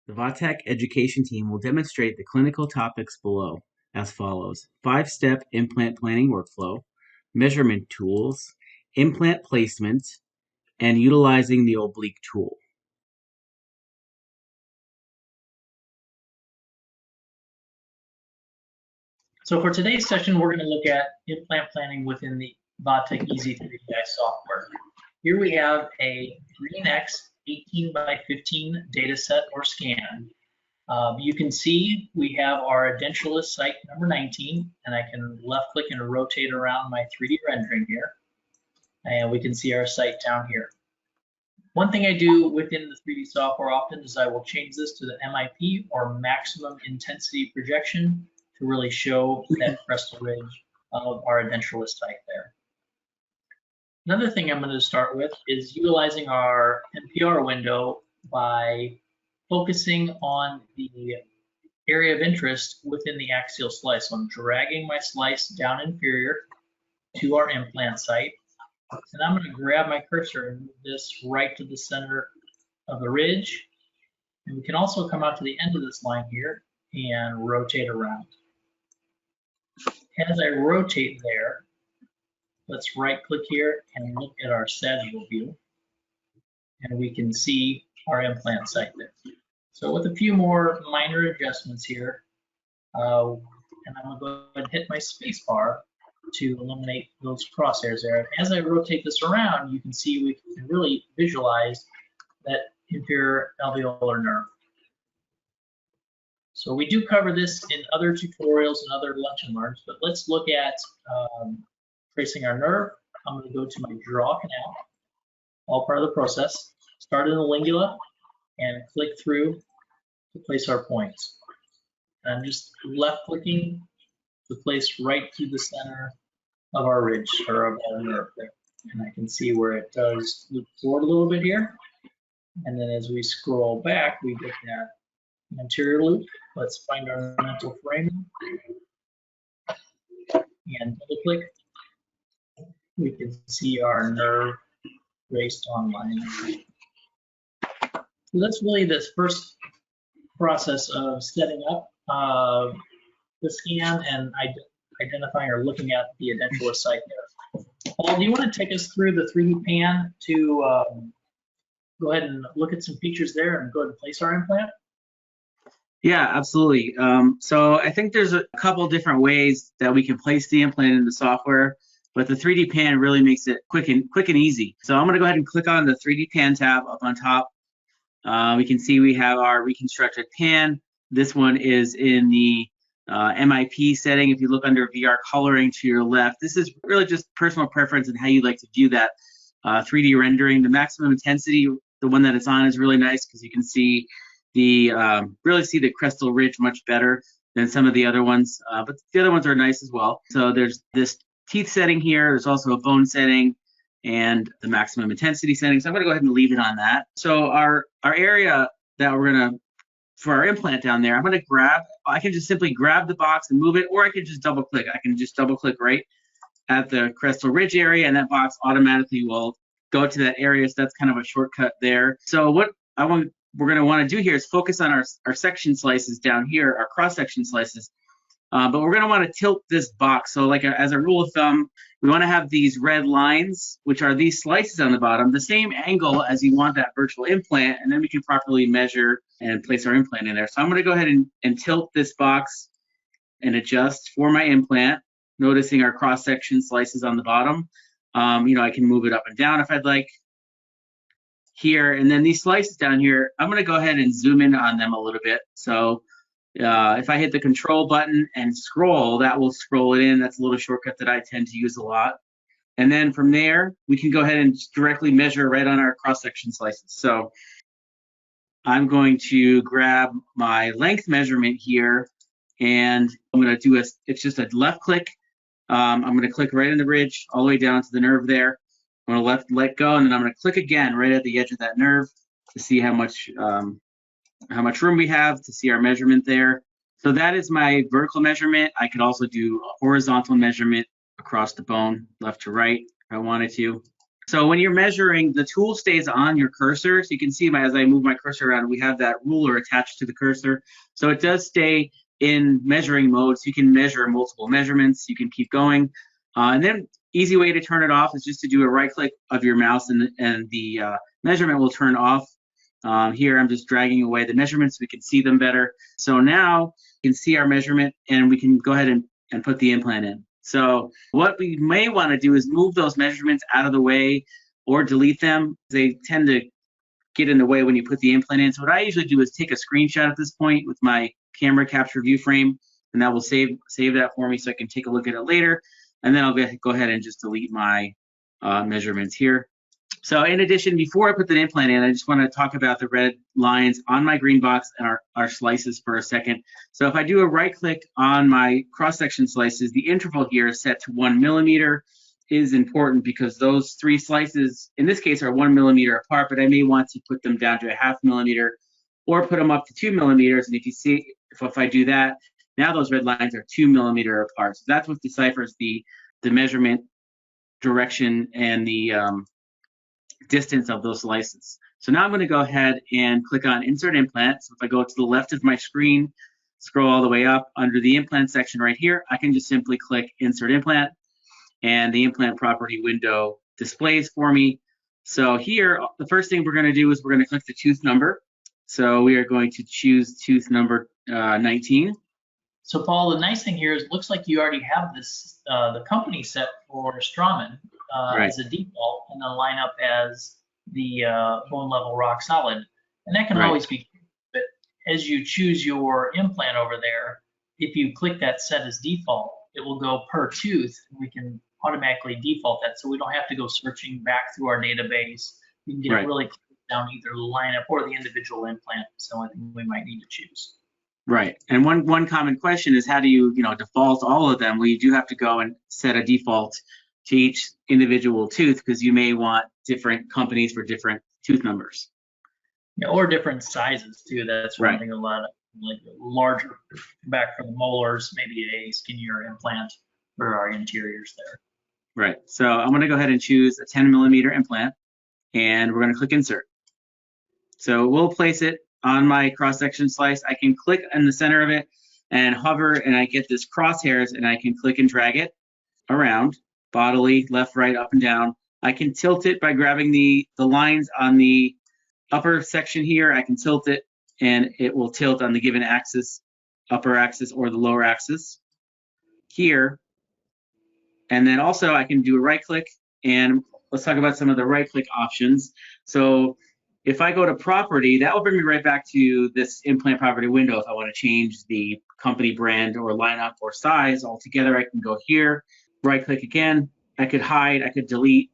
The Vatech education team will demonstrate the clinical topics below as follows: 5-step implant planning workflow, measurement tools, implant placement, and utilizing the oblique tool. So for today's session, we're going to look at implant planning within the Vatech Easy 3DI software. Here we have a GreenX 18 by 15 data set or scan. You can see we have our edentulous site number 19, and I can left click and rotate around my 3D rendering here. And we can see our site down here. One thing I do within the 3D software often is I will change this to the MIP or maximum intensity projection to really show that crestal ridge of our edentulous site there. Another thing I'm going to start with is utilizing our NPR window by focusing on the area of interest within the axial slice. So I'm dragging my slice down inferior to our implant site, and I'm going to grab my cursor and move this right to the center of the ridge. And we can also come out to the end of this line here and rotate around. As I rotate there, let's right click here and look at our sagittal view, and we can see our implant site there. So with a few more minor adjustments here, and I'm going to go ahead and hit my space bar to eliminate those crosshairs there. As I rotate this around, you can see we can really visualize that inferior alveolar nerve. So we do cover this in other tutorials and other lunch and learns, but let's look at tracing our nerve. I'm going to go to my draw canal, all part of the process. Start in the lingula and click through to place our points. And I'm just left clicking to place right through the center of our ridge or of our nerve there. And I can see where it does loop forward a little bit here. And then as we scroll back, we get that anterior loop. Let's find our mental frame and double click. We can see our nerve traced online. So that's really this first process of setting up the scan and identifying or looking at the edentulous site there. Paul, do you want to take us through the 3D pan to go ahead and look at some features there and go ahead and place our implant? Yeah, absolutely. So I think there's a couple different ways that we can place the implant in the software, but the 3D pan really makes it quick and easy. So I'm going to go ahead and click on the 3D pan tab up on top. We can see we have our reconstructed pan. This one is in the MIP setting. If you look under VR coloring to your left, this is really just personal preference and how you like to view that 3D rendering. The maximum intensity, the one that it's on, is really nice because you can see the really see the crestal ridge much better than some of the other ones, but the other ones are nice as well. So there's this teeth setting here. There's also a bone setting and the maximum intensity setting. So I'm going to go ahead and leave it on that. So our area that we're going to, for our implant down there, I'm going to grab, I can just simply grab the box and move it, or I can just double click. I can just double click right at the crestal ridge area, and that box automatically will go to that area. So that's kind of a shortcut there. So what we're going to want to do here is focus on our section slices down here, our cross-section slices. But we're going to want to tilt this box. So like as a rule of thumb, we want to have these red lines, which are these slices on the bottom, the same angle as you want that virtual implant, and then we can properly measure and place our implant in there. So I'm going to go ahead and tilt this box and adjust for my implant, noticing our cross-section slices on the bottom. I can move it up and down if I'd like here. And then these slices down here, I'm going to go ahead and zoom in on them a little bit. So if I hit the control button and scroll, that will scroll it in. That's a little shortcut that I tend to use a lot. And then from there, we can go ahead and directly measure right on our cross-section slices. So I'm going to grab my length measurement here, and I'm going to do it's just a left click. I'm going to click right in the ridge all the way down to the nerve there. I'm going to let go, and then I'm going to click again right at the edge of that nerve to see how much room we have to see our measurement there. So that is my vertical measurement. I could also do a horizontal measurement across the bone, left to right, if I wanted to. So when you're measuring, the tool stays on your cursor. So you can see as I move my cursor around, we have that ruler attached to the cursor. So it does stay in measuring mode. So you can measure multiple measurements. You can keep going. And then easy way to turn it off is just to do a right click of your mouse and the measurement will turn off. Here I'm just dragging away the measurements so we can see them better. So now you can see our measurement and we can go ahead and put the implant in. So what we may want to do is move those measurements out of the way or delete them. They tend to get in the way when you put the implant in. So what I usually do is take a screenshot at this point with my camera capture view frame, and that will save that for me so I can take a look at it later. And then I'll go ahead and just delete my measurements here. So in addition, before I put the implant in, I just want to talk about the red lines on my green box and our slices for a second. So if I do a right click on my cross-section slices, the interval here is set to 1 millimeter is important because those 3 slices, in this case, are 1 millimeter apart, but I may want to put them down to a 0.5 millimeter or put them up to 2 millimeters. And if you see, if I do that, now those red lines are 2 millimeter apart. So that's what deciphers the measurement direction and the distance of those slices. So now I'm going to go ahead and click on Insert Implant. So if I go to the left of my screen, scroll all the way up under the implant section right here, I can just simply click Insert Implant and the implant property window displays for me. So here, the first thing we're going to do is we're going to click the tooth number. So we are going to choose tooth number 19. So Paul, the nice thing here is it looks like you already have this, the company set for Straumann Right. as a default, and then line up as the bone level rock solid. And that can Right. always be, but as you choose your implant over there, if you click that set as default, it will go per tooth. We can automatically default that, so we don't have to go searching back through our database. We can get Right. it really down either the lineup or the individual implant. So I think we might need to choose. Right. And one common question is how do you default all of them? Well, you do have to go and set a default to each individual tooth because you may want different companies for different tooth numbers. Yeah, or different sizes too. That's Right. one thing a lot of, like larger back for the molars, maybe a skinnier implant for our interiors there. Right. So I'm going to go ahead and choose a 10 millimeter implant and we're going to click Insert. So we'll place it on my cross-section slice. I can click in the center of it and hover and I get this crosshairs and I can click and drag it around bodily, left, right, up and down. I can tilt it by grabbing the lines on the upper section here. I can tilt it and it will tilt on the given axis, upper axis or the lower axis here. And then also I can do a right click and let's talk about some of the right click options. So if I go to property, that will bring me right back to this implant property window. If I want to change the company brand or lineup or size altogether, I can go here, right click again. I could hide, I could delete.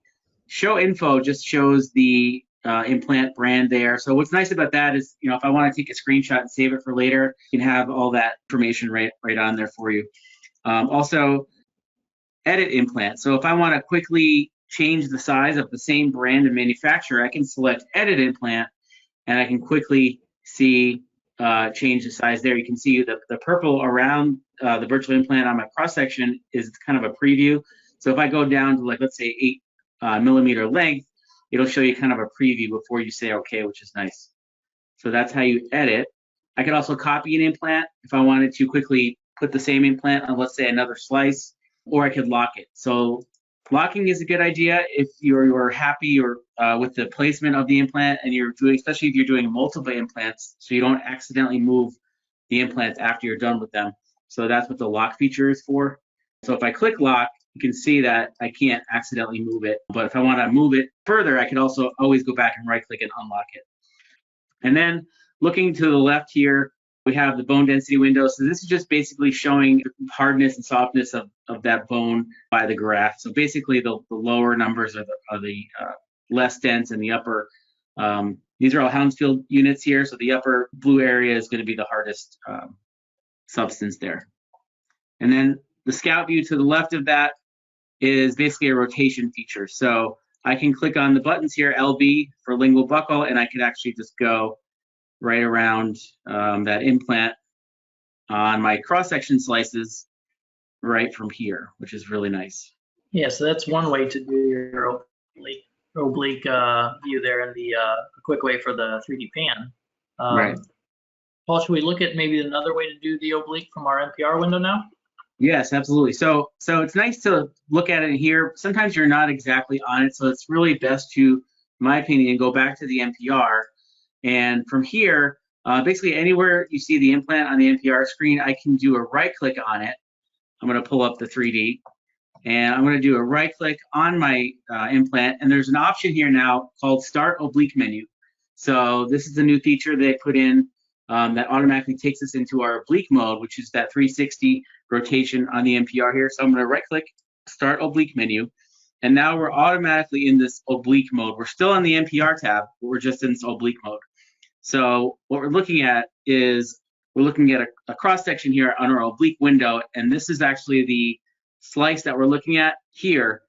Show info just shows the implant brand there. So what's nice about that is, if I want to take a screenshot and save it for later, you can have all that information right on there for you. Also, edit implant. So if I want to quickly change the size of the same brand and manufacturer, I can select edit implant and I can quickly see change the size there. You can see the purple around the virtual implant on my cross section is kind of a preview. So if I go down to let's say 8 millimeter length, it'll show you kind of a preview before you say okay, which is nice. So that's how you edit. I could also copy an implant if I wanted to quickly put the same implant on, let's say, another slice, or I could lock it. So locking is a good idea if you're happy or with the placement of the implant and you're doing, especially if you're doing multiple implants, so you don't accidentally move the implants after you're done with them. So that's what the lock feature is for. So if I click lock, you can see that I can't accidentally move it. But if I want to move it further, I can also always go back and right click and unlock it. And then looking to the left here, we have the bone density window. So this is just basically showing the hardness and softness of that bone by the graft. So basically the lower numbers are the less dense and the upper, these are all Hounsfield units here. So the upper blue area is going to be the hardest substance there. And then the scout view to the left of that is basically a rotation feature. So I can click on the buttons here, LB for lingual buccal, and I can actually just go right around that implant on my cross-section slices right from here, which is really nice. Yeah, so that's one way to do your oblique. oblique view there in the quick way for the 3D pan. Right. Paul, should we look at maybe another way to do the oblique from our NPR window now? Yes, absolutely. So it's nice to look at it here. Sometimes you're not exactly on it, so it's really best to, in my opinion, go back to the NPR. And from here, basically anywhere you see the implant on the NPR screen, I can do a right click on it. I'm going to pull up the 3D, and I'm going to do a right click on my implant, and there's an option here now called Start Oblique Menu. So this is a new feature they put in that automatically takes us into our oblique mode, which is that 360 rotation on the NPR here. So I'm going to right click Start Oblique Menu, and now we're automatically in this oblique mode. We're still on the NPR tab, but we're just in this oblique mode. So what we're looking at is we're looking at a cross section here on our oblique window, and this is actually the slice that we're looking at here.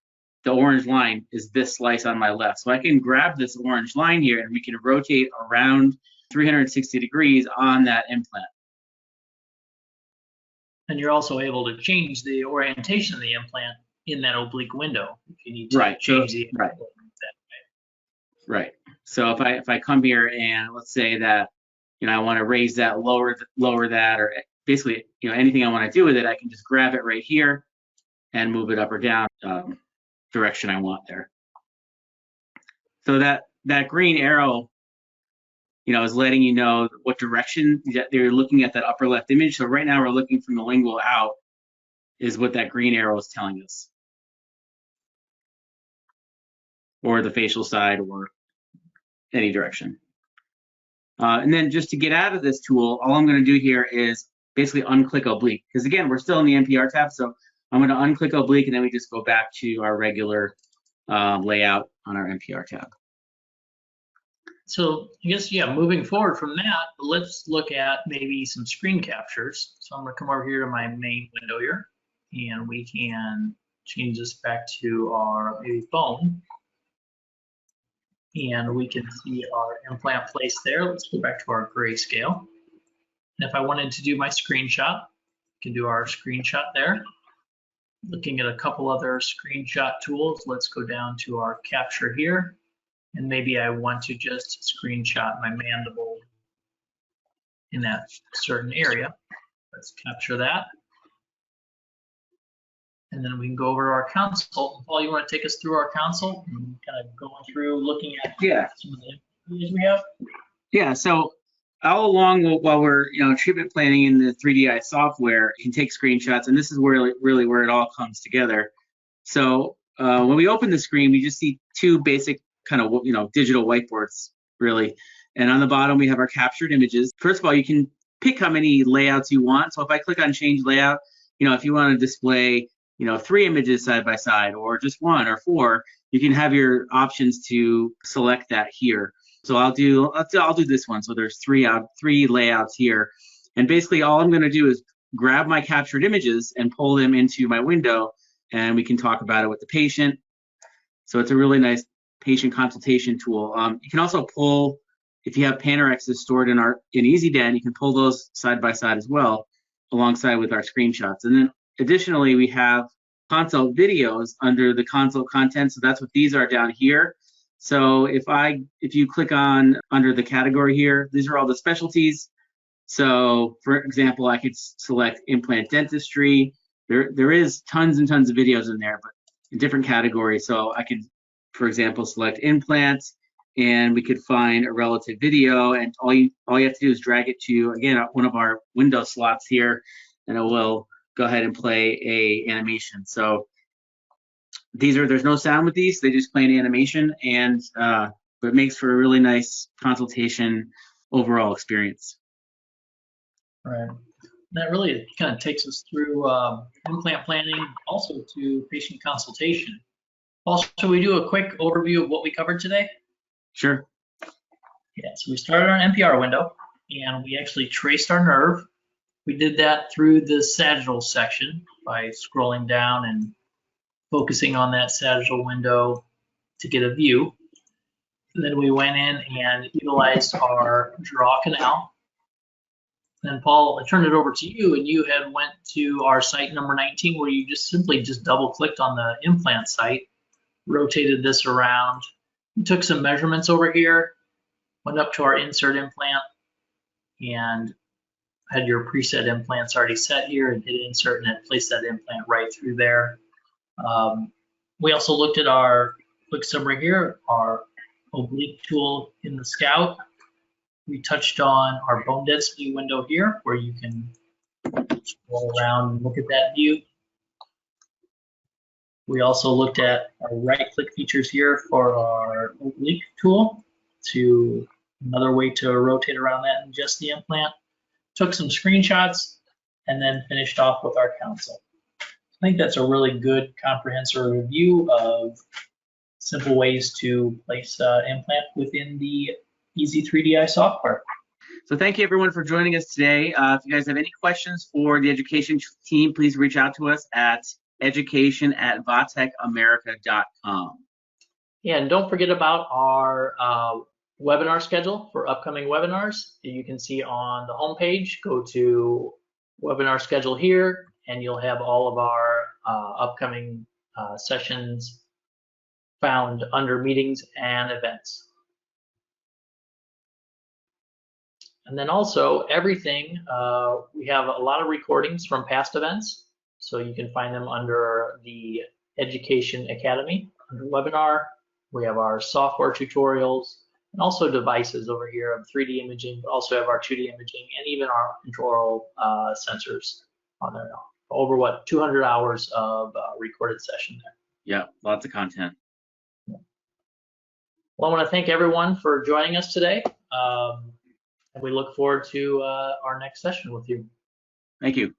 The orange line is this slice on my left. So I can grab this orange line here and we can rotate around 360 degrees on that implant. And you're also able to change the orientation of the implant in that oblique window if you need to change the right. Right. So if I come here and let's say that, you know, I want to raise that, lower that, or basically, you know, anything I want to do with it, I can just grab it right here and move it up or down direction I want there. So that green arrow, you know, is letting you know what direction that they're looking at that upper left image. So right now we're looking from the lingual out is what that green arrow is telling us. Or the facial side or any direction. And then just to get out of this tool, all I'm going to do here is basically unclick oblique. Because again, we're still in the NPR tab. So I'm going to unclick oblique and then we just go back to our regular layout on our NPR tab. So I guess, yeah, moving forward from that, let's look at maybe some screen captures. So I'm going to come over here to my main window here, and we can change this back to our maybe phone. And we can see our implant placed there. Let's go back to our grayscale. And if I wanted to do my screenshot, we can do our screenshot there. Looking at a couple other screenshot tools, let's go down to our capture here. And maybe I want to just screenshot my mandible in that certain area. Let's capture that. And then we can go over to our console. Paul, you want to take us through our console and kind of going through looking at some of the images we have? Yeah, so all along while we're treatment planning in the 3DI software, you can take screenshots, and this is really where it all comes together. So when we open the screen, we just see two basic kind of digital whiteboards really, and on the bottom we have our captured images. First of all, you can pick how many layouts you want. So if I click on change layout, if you want to display 3 images side by side or just 1 or 4, you can have your options to select that here. So I'll do this one. So there's 3 layouts here, and basically all I'm going to do is grab my captured images and pull them into my window, and we can talk about it with the patient. So it's a really nice patient consultation tool. You can also pull, if you have Panorexes stored in EasyDen, you can pull those side by side as well, alongside with our screenshots. And then additionally, we have consult videos under the consult content. So that's what these are down here. So if you click on under the category here, these are all the specialties. So for example, I could select implant dentistry. There is tons and tons of videos in there, but in different categories. So I could, for example, select implants, and we could find a relative video, and all you have to do is drag it to, again, one of our window slots here, and it will go ahead and play a animation. So there's no sound with these, they just play an animation, and but it makes for a really nice consultation overall experience. Right. That really kind of takes us through implant planning, also to patient consultation. Also, should we do a quick overview of what we covered today? Sure. Yeah, so we started our NPR window, and we actually traced our nerve. We did that through the sagittal section by scrolling down and focusing on that sagittal window to get a view. And then we went in and utilized our draw canal. Then Paul, I turned it over to you, and you had went to our site number 19, where you just simply double clicked on the implant site, rotated this around, We took some measurements over here, went up to our insert implant, and had your preset implants already set here, and hit insert and it placed that implant right through there. We also looked at our quick summary here, our oblique tool in the Scout. We touched on our bone density window here, where you can roll around and look at that view. We also looked at our right-click features here for our oblique tool, to another way to rotate around that and adjust the implant. Took some screenshots, and then finished off with our console. I think that's a really good comprehensive review of simple ways to place implant within the Easy 3DI software. So thank you everyone for joining us today. If you guys have any questions for the education team, please reach out to us at education@vatechamerica.com. Yeah, and don't forget about our webinar schedule for upcoming webinars. You can see on the homepage, go to webinar schedule here, and you'll have all of our upcoming sessions found under meetings and events. And then also everything, we have a lot of recordings from past events, so you can find them under the Education Academy, under webinar. We have our software tutorials, and also devices over here of 3D imaging, but also have our 2D imaging, and even our control sensors on there now. Over 200 hours of recorded session there. Yeah, lots of content. Well, I want to thank everyone for joining us today. And we look forward to our next session with you. Thank you.